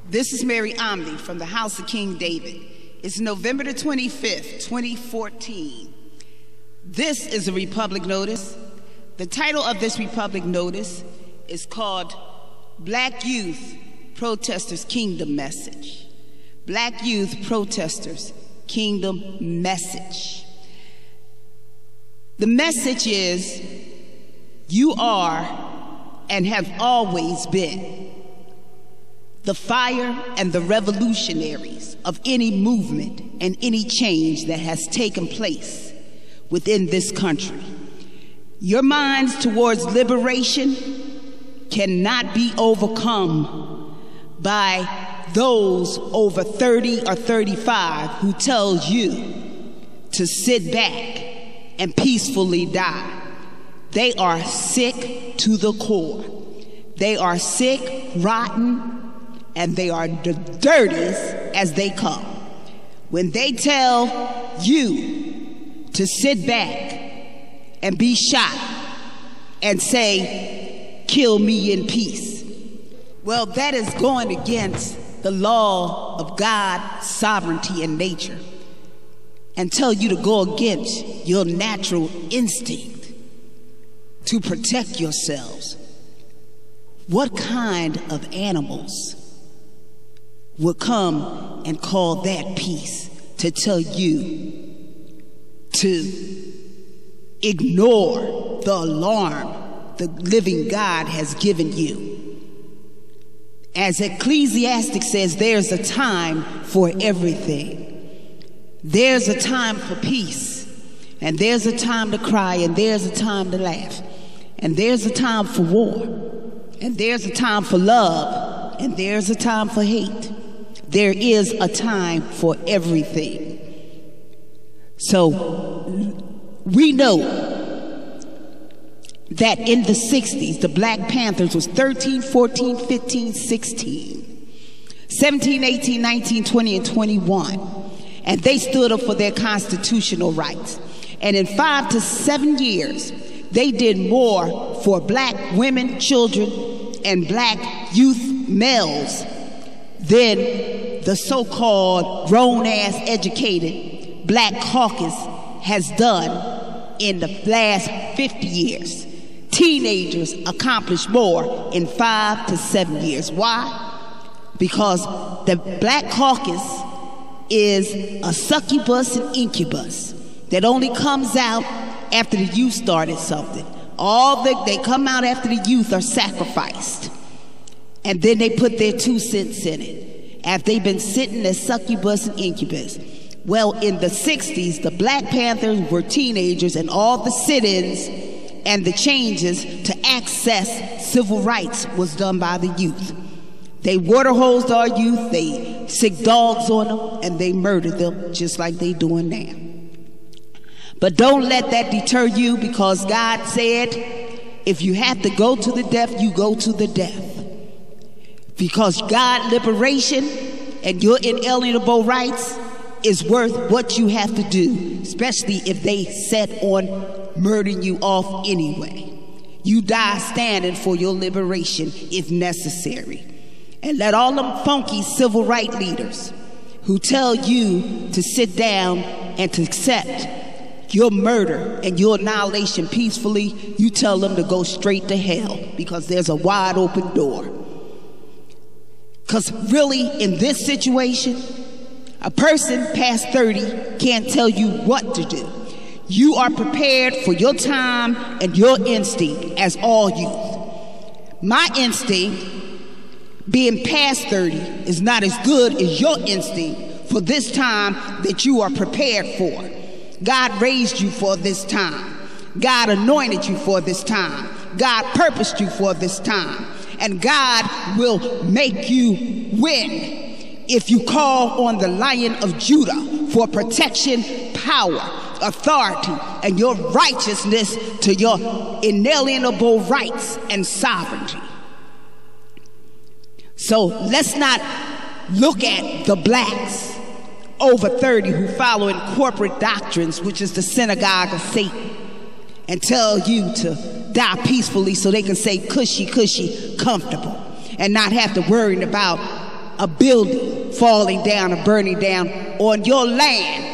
This is Mary Omni from the House of King David. It's November the 25th, 2014. This is a Republic Notice. The title of this Republic Notice is called Black Youth Protestors Kingdom Message. Black Youth Protestors Kingdom Message. The message is, you are and have always been the fire and the revolutionaries of any movement and any change that has taken place within this country. Your minds towards liberation cannot be overcome by those over 30 or 35 who tell you to sit back and peacefully die. They are sick to the core. They are sick, rotten, and they are the dirtiest as they come. When they tell you to sit back and be shot and say, kill me in peace, well, that is going against the law of God's sovereignty and nature, and tell you to go against your natural instinct to protect yourselves. What kind of animals would come and call that peace to tell you to ignore the alarm the living God has given you? As Ecclesiastes says, there's a time for everything. There's a time for peace, and there's a time to cry, and there's a time to laugh, and there's a time for war, and there's a time for love, and there's a time for hate. There is a time for everything. So we know that in the 60s, the Black Panthers was 13, 14, 15, 16, 17, 18, 19, 20, and 21. And they stood up for their constitutional rights. And in 5 to 7 years, they did more for black women, children, and black youth males than the so-called grown-ass educated Black Caucus has done in the last 50 years. Teenagers accomplish more in 5 to 7 years. Why? Because the Black Caucus is a succubus and incubus that only comes out after the youth started something. They come out after the youth are sacrificed, and then they put their 2 cents in it after they've been sitting as succubus and incubus. Well, in the 60s, the Black Panthers were teenagers, and all the sit-ins and the changes to access civil rights was done by the youth. They water-hosed our youth, they sick dogs on them, and they murdered them just like they doing now. But don't let that deter you, because God said, if you have to go to the death, you go to the death. Because God liberation and your inalienable rights is worth what you have to do, especially if they set on murdering you off anyway. You die standing for your liberation if necessary. And let all them funky civil rights leaders who tell you to sit down and to accept your murder and your annihilation peacefully, you tell them to go straight to hell, because there's a wide open door. Because really, in this situation, a person past 30 can't tell you what to do. You are prepared for your time and your instinct as all youth. My instinct, being past 30, is not as good as your instinct for this time that you are prepared for. God raised you for this time. God anointed you for this time. God purposed you for this time. And God will make you win if you call on the Lion of Judah for protection, power, authority, and your righteousness to your inalienable rights and sovereignty. So let's not look at the blacks over 30 who follow in corporate doctrines, which is the synagogue of Satan, and tell you to die peacefully so they can say cushy, cushy, comfortable, and not have to worry about a building falling down or burning down on your land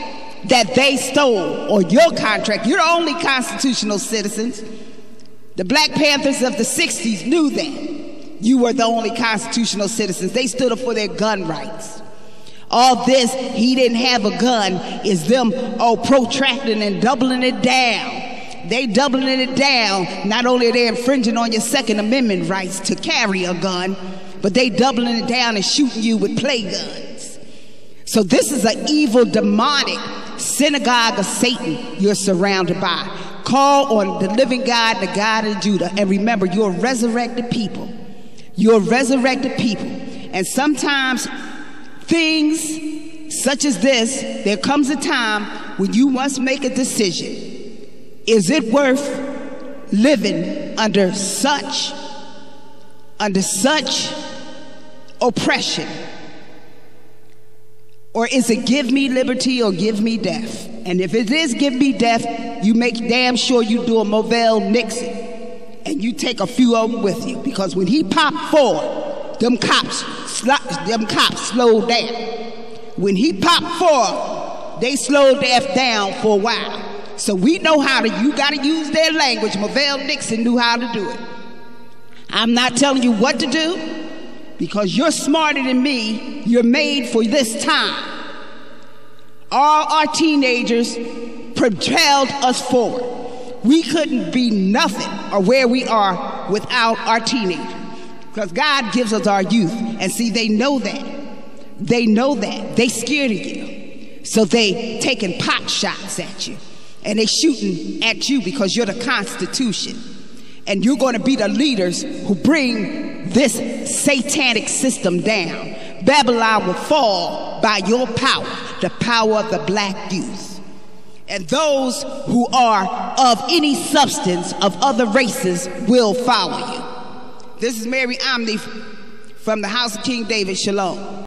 that they stole, or your contract. You're the only constitutional citizens. The Black Panthers of the 60s knew that you were the only constitutional citizens. They stood up for their gun rights. All this, he didn't have a gun, is them protracting and doubling it down. They doubling it down. Not only are they infringing on your Second Amendment rights to carry a gun, but they doubling it down and shooting you with play guns. So this is an evil, demonic synagogue of Satan you're surrounded by. Call on the living God, the God of Judah, and remember, you're a resurrected people. You're a resurrected people. And sometimes things such as this, there comes a time when you must make a decision. Is it worth living under such oppression? Or is it give me liberty or give me death? And if it is give me death, you make damn sure you do a Movell Nixon and you take a few of them with you, because when he popped forward, them cops slowed down. When he popped forward, they slowed the F down for a while. So we know how to, you got to use their language. Movell Nixon knew how to do it. I'm not telling you what to do, because you're smarter than me. You're made for this time. All our teenagers propelled us forward. We couldn't be nothing or where we are without our teenagers, because God gives us our youth. And see, they know that. They know that. They scared of you. So they taking pot shots at you. And they shooting at you because you're the Constitution. And you're going to be the leaders who bring this satanic system down. Babylon will fall by your power, the power of the black youth. And those who are of any substance of other races will follow you. This is Mary Omni from the House of King David. Shalom.